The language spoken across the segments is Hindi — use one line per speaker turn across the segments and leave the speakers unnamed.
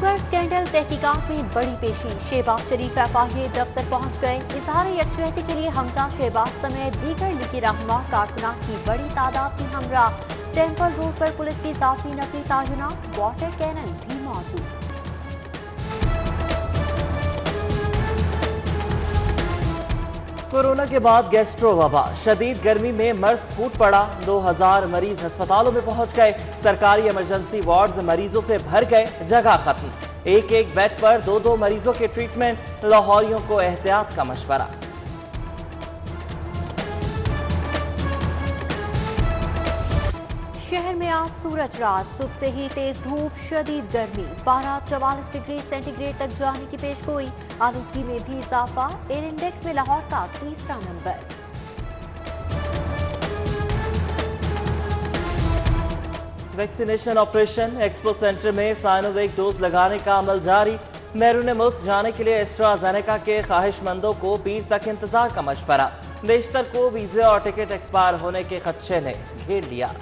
शुगर स्कैंडल तहकीकात में बड़ी पेशी। शहबाज शरीफ एफआईए दफ्तर पहुंच गए। इजहार यकजहती के लिए हमजा शहबाज समेत दीगर लीगी रहनुमा कारकुनान की बड़ी तादाद की हमरा। टेम्पल रोड पर पुलिस की इजाफी नफरी तायुनात, वाटर कैनन भी मौजूद।
कोरोना के बाद गैस्ट्रो वबा, शदीद गर्मी में मर्ज फूट पड़ा। 2000 मरीज अस्पतालों में पहुंच गए। सरकारी इमरजेंसी वार्ड्स मरीजों से भर गए, जगह खत्म। एक एक बेड पर 2-2 मरीजों के ट्रीटमेंट। लाहौरियों को एहतियात का मशवरा।
शहर में आज सूरज रात, सुबह से ही तेज धूप, शदीद गर्मी। पारा 44 डिग्री सेंटीग्रेड तक जाने की पेशगोई। आलूगी में भी इजाफा। एयर इंडेक्स में लाहौर का तीसरा number.
Vaccination operation expo centre में साइनोवेक डोज लगाने का अमल जारी। बैरून मुल्क जाने के लिए एस्ट्राजेनेका के ख्वाहिशमंदों को पीर तक इंतजार का मशवरा। बेशतर को वीजे और टिकट एक्सपायर होने के खदशे ने घेर लिया।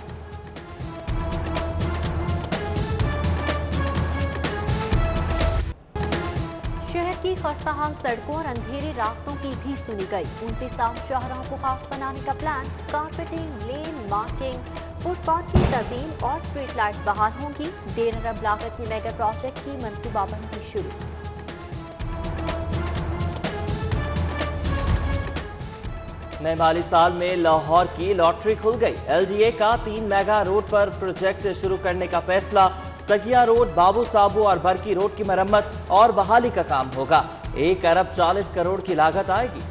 शहर की खस्ताहाल सड़कों और अंधेरे रास्तों की भी सुनी गई। 29 शाहराहों को खास बनाने का प्लान। कारपेटिंग, लेन मार्किंग, फुटपाथ की तज़ीन और स्ट्रीट लाइट्स बहाल होंगी। 1.5 अरब लागत की मेगा प्रोजेक्ट की मनसूबाबंदी शुरू।
नए माली साल में लाहौर की लॉटरी खुल गई। LDA का 3 मेगा रोड पर प्रोजेक्ट शुरू करने का फैसला। सगिया रोड, बाबू साबू और बरकी रोड की मरम्मत और बहाली का काम होगा। 1 अरब 40 करोड़ की लागत आएगी।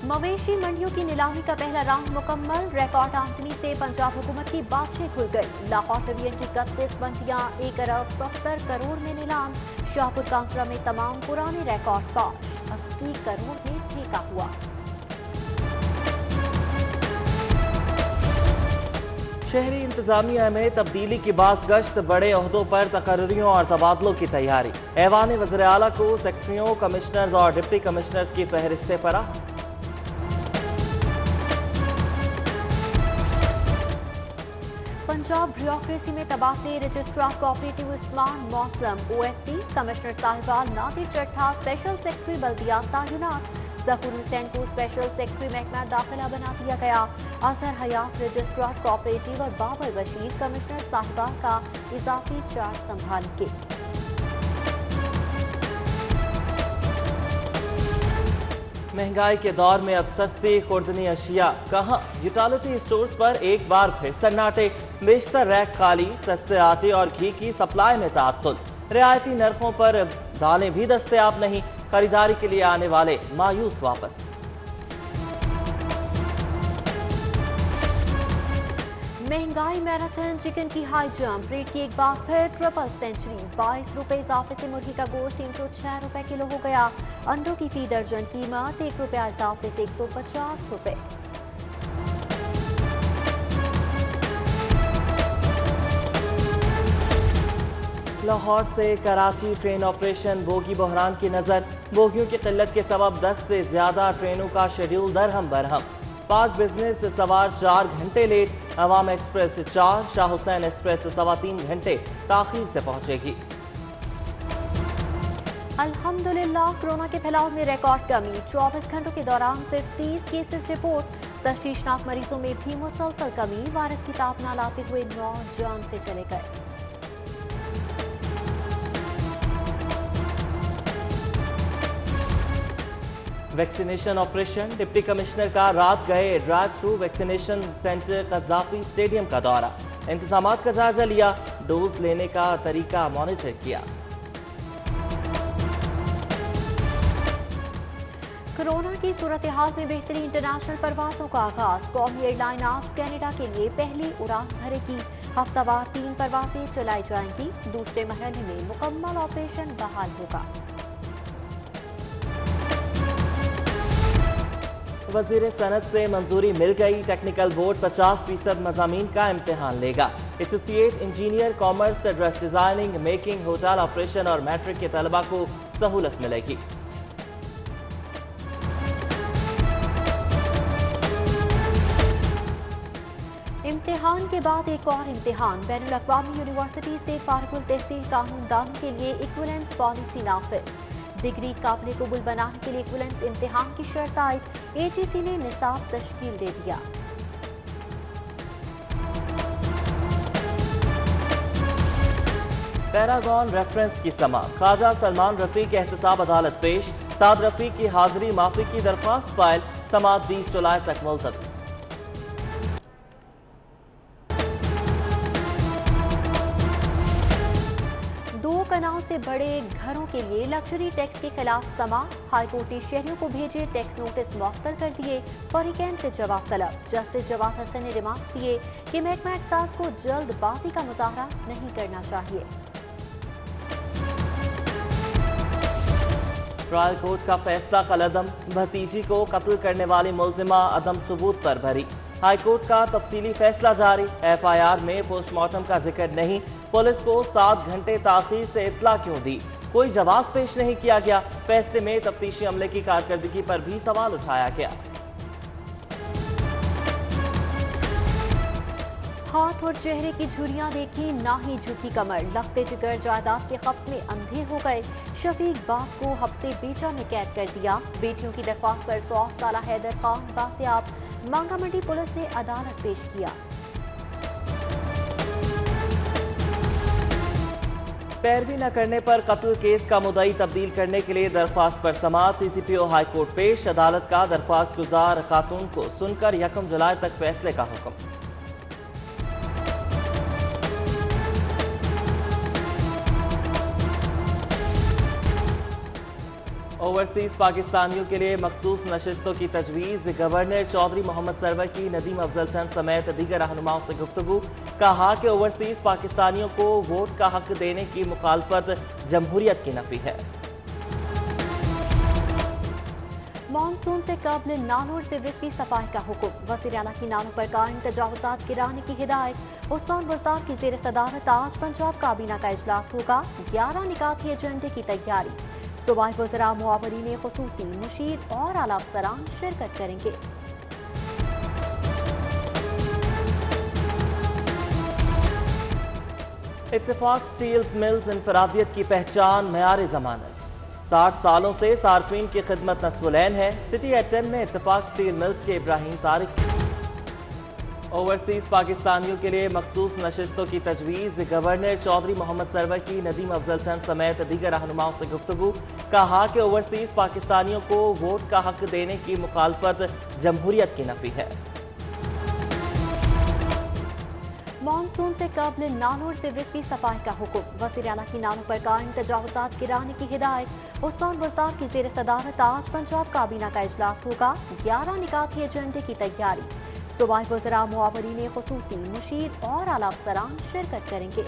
मवेशी मंडियों की नीलामी का पहला राउंड मुकम्मल। रिकॉर्ड आमदनी से पंजाब हुकूमत की बातें खुल गई। लाहौर डिवीजन की 31 मंडियां 1 अरब 70 करोड़ में नीलाम। शाहपुर कांचरा में तमाम पुराने रिकॉर्ड पास। 80 करोड़ में ठेका हुआ।
शहरी इंतजामिया में तब्दीली की बाज़गश्त, बड़े ओहदों पर तकर्रियों और तबादलों की तैयारी। ऐवान वज़ीर आला को सेक्रेटरियों, कमिश्नर्स और डिप्टी कमिश्नर्स की फहरिस्तें फराहम।
पंजाब ब्यूरोक्रेसी में तबादले। Registrar cooperative Usman Mausam, OSD commissioner Sahiwal Nadir Chattha, special secretary बल्दियात तायुनात। जफूर हुसैन को स्पेशल सेक्रेटरी महकमा दाखिला बना दिया गया। अजहर हयात रजिस्ट्रार कोऑपरेटिव और बाबर बशीर कमिश्नर साहिबाल का इजाफी चार्ज संभालेंगे।
महंगाई के दौर में अब सस्ती खुर्दनी अशिया कहाँ? यूटिलिटी स्टोर्स पर एक बार फिर सन्नाटे। बेशतर रैक खाली। सस्ते आटे और घी की सप्लाई में तात्तुल। रियायती नरखों पर दालें भी दस्तयाब नहीं। खरीदारी के लिए आने वाले मायूस वापस।
महंगाई मैराथन, चिकन की हाई जंप। रेट की एक बार फिर ट्रिपल सेंचुरी। 22 रुपए इजाफे से मुर्गी का गोश्त 306 रुपए किलो हो गया। अंडों की फी दर्जन कीमत 1 रुपया इजाफे से 150 रुपए।
लाहौर से कराची ट्रेन ऑपरेशन, बोगी बहरान की नजर। बोगियों की किल्लत के सबब 10 से ज्यादा ट्रेनों का शेड्यूल दरहम बरहम। पाक बिजनेस सवार 4 घंटे लेट। अवाम एक्सप्रेस 4, शाह हुसैन एक्सप्रेस 3.25 घंटे ताखीर से पहुंचेगी।
अल्हम्दुलिल्लाह कोरोना के फैलाव में रिकॉर्ड कमी। 24 घंटों के दौरान सिर्फ 30 केसेस रिपोर्ट। तशवीशनाक मरीजों में भी मुसलसल कमी। वायरस की ताप न लाते हुए 9 जान से चले गए।
वैक्सीनेशन ऑपरेशन, डिप्टी कमिश्नर का रात गए drive through vaccination centre Gaddafi stadium का दौरा। इंतजामात का जायजा लिया। डोज लेने का तरीका मॉनिटर किया।
कोरोना की सूरत हाल में बेहतरी। इंटरनेशनल परवाजों का आगाज। कौमी एयरलाइन आज कनाडा के लिए पहली उड़ान भरेगी। हफ्तावार 3 परवाजें चलाई जाएंगी। दूसरे मरहले में मुकम्मल ऑपरेशन बहाल होगा।
वजीर सनत से मंजूरी मिल गई। टेक्निकल बोर्ड 50% मज़ामीन का इम्तिहान लेगा। Associate engineer, commerce, dress designing, making, hotel operation और मैट्रिक के तलबा को सहूलत मिलेगी।
इम्तिहान के बाद एक और इम्तिहान। बैनुल अक़वामी यूनिवर्सिटी से फारिगुल तहसील कानून दानों के लिए इक्विवेलेंस पॉलिसी नाफिज। डिग्री काबिल कबूल बनाने के लिए इक्विवेलेंस इम्तिहान की शर्त आयद। AGC ने निसाब तश्कील दे दिया।
पैरागॉन रेफरेंस की समाअत। ख्वाजा सलमान रफी के एहतसाब अदालत पेश। साद रफी की हाजिरी माफी की दरख्वास्त फाइल। समाअत 20 जुलाई तक मुलतवी।
दो कनाल से बड़े घरों के लिए लग्जरी टैक्स के खिलाफ समाअत। हाईकोर्ट ने शहरियों को भेजे टैक्स नोटिस मुअत्तल कर दिए। फरीकैन से जवाब तलब। जस्टिस जवाद हसन ने रिमार्क्स दिए कि महकमा एक्साइज को जल्दबाजी का मुजाहरा नहीं करना चाहिए।
ट्रायल कोर्ट का फैसला कलअदम। भतीजी को कत्ल करने वाली मुलजिमा अदम सबूत पर भरी। हाईकोर्ट का तफसीली फैसला जारी। FIR में पोस्टमार्टम का जिक्र नहीं। पुलिस को 7 घंटे ताखीर से इत्तला क्यों दी? कोई जवाब पेश नहीं किया गया। फैसले में तफ्तीशी अमले की कारकर्दगी पर भी सवाल उठाया गया।
हाथ और चेहरे की झुर्रियां देखी, ना ही झुकी कमर। लगते जिगर जायदाद के खप में अंधे हो गए। शफीक बाप को हब्से बेचा में कैद कर दिया। बेटियों की दरख्वास्त पर 100 साला हैदर खान बासियाब। मांगा मंडी पुलिस ने अदालत पेश किया।
पैरवी न करने पर कत्ल केस का मुद्दई तब्दील करने के लिए दरख्वास्त पर समाअत। CCPO हाईकोर्ट पेश। अदालत का दरख्वास्त गुजार खातून को सुनकर 1 जुलाई तक फैसले का हुक्म। ओवरसीज पाकिस्तानियों के लिए मखसूस नशिस्तों की तजवीज़। गवर्नर चौधरी मोहम्मद सरवर की नदीम अफजल चंद समेत दीगर रहनुमाओं से गुफ्तगू। कहा कि ओवरसीज पाकिस्तानियों को वोट का हक देने की मुखालफत जमहूरियत की नफी है।
मानसून से कबल नालों और सीवरेज की सफाई का हुक्म। वज़ीर आला की नामों पर कायम तजावुज़ात गिराने की हिदायत। उस्मान बज़दार की ज़ेर सदारत आज पंजाब काबीना का इजलास होगा। 11 निकाती एजेंडे की तैयारी। सूबाई वज़रा मुआवरीन खुसूसी मुशीर और आला अफसरान शिरकत करेंगे।
इत्तेफाक स्टील्स मिल्स इंफरादियत की पहचान, मयार जमानत। 60 सालों से सार्फिन की खिदमत नस्बुलैन है। सिटी एट 10 में इत्तेफाक स्टील मिल्स के इब्राहिम तारिक। ओवरसीज पाकिस्तानियों के लिए मखसूस नशिस्तों की तजवीज़। गवर्नर चौधरी मोहम्मद सरवर की नदीम अफजल चंद समेत दीगर रहनुमाओं से गुफ्तगू। कहा कि ओवरसीज पाकिस्तानियों को वोट का हक देने की मुखालफत जमहूरियत की नफी है।
मानसून से कबल नालों और सीवरेज की सफाई का हुक्म। वज़ीर आला की नामों पर कायम तजावुज़ात गिराने की हिदायत। उस्मान बज़दार की ज़ेर सदारत आज पंजाब काबीना का इजलास होगा। 11 निकाती एजेंडे की तैयारी। सूबाई वज़रा मुआवरीन खुसूसी मुशीर और आला अफसरान शिरकत करेंगे।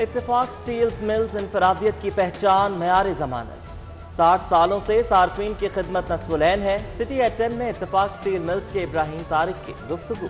इत्तेफाक स्टील्स मिल्स इंफरादियत की पहचान, मयार जमानत। 60 सालों से सार्फिन की खिदमत नस्बुलैन है। सिटी एट 10 में इत्तेफाक स्टील मिल्स के इब्राहिम तारिक की गुफ्तगू।